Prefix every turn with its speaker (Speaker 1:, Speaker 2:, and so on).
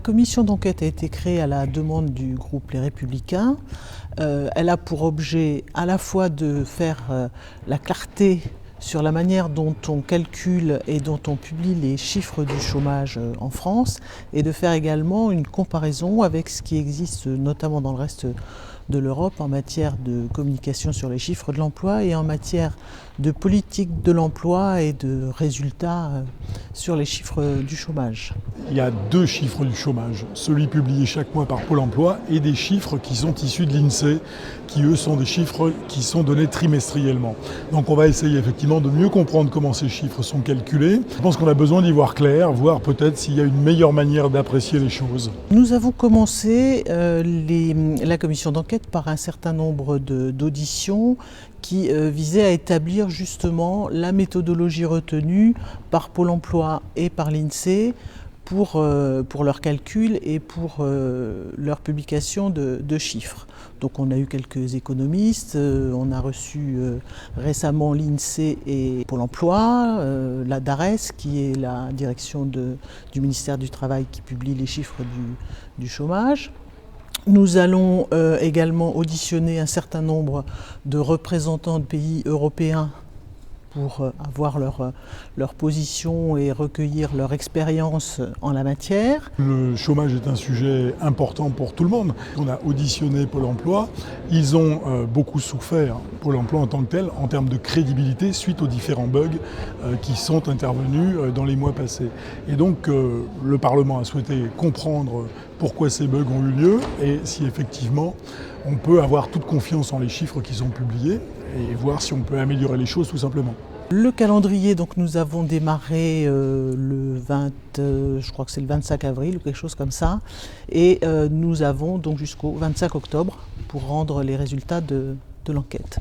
Speaker 1: La commission d'enquête a été créée à la demande du groupe Les Républicains. Elle a pour objet à la fois de faire la clarté sur la manière dont on calcule et dont on publie les chiffres du chômage en France et de faire également une comparaison avec ce qui existe notamment dans le reste de l'Europe en matière de communication sur les chiffres de l'emploi et en matière de politique de l'emploi et de résultats sur les chiffres du chômage.
Speaker 2: Il y a deux chiffres du chômage, celui publié chaque mois par Pôle emploi et des chiffres qui sont issus de l'INSEE, qui eux sont des chiffres qui sont donnés trimestriellement. Donc on va essayer effectivement de mieux comprendre comment ces chiffres sont calculés. Je pense qu'on a besoin d'y voir clair, voir peut-être s'il y a une meilleure manière d'apprécier les choses.
Speaker 1: Nous avons commencé la commission d'enquête par un certain nombre d'auditions qui visaient à établir justement la méthodologie retenue par Pôle emploi et par l'INSEE pour leur calcul et pour leur publication de chiffres. Donc on a eu quelques économistes, on a reçu récemment l'INSEE et Pôle emploi, la DARES qui est la direction du ministère du Travail qui publie les chiffres du chômage. Nous allons également auditionner un certain nombre de représentants de pays européens pour avoir leur position et recueillir leur expérience en la matière.
Speaker 2: Le chômage est un sujet important pour tout le monde. On a auditionné Pôle emploi. Ils ont beaucoup souffert, Pôle emploi en tant que tel, en termes de crédibilité suite aux différents bugs qui sont intervenus dans les mois passés. Et donc le Parlement a souhaité comprendre pourquoi ces bugs ont eu lieu et si effectivement on peut avoir toute confiance en les chiffres qui sont publiés et voir si on peut améliorer les choses tout simplement.
Speaker 1: Le calendrier, donc nous avons démarré je crois que c'est le 25 avril ou quelque chose comme ça, et nous avons donc jusqu'au 25 octobre pour rendre les résultats de l'enquête.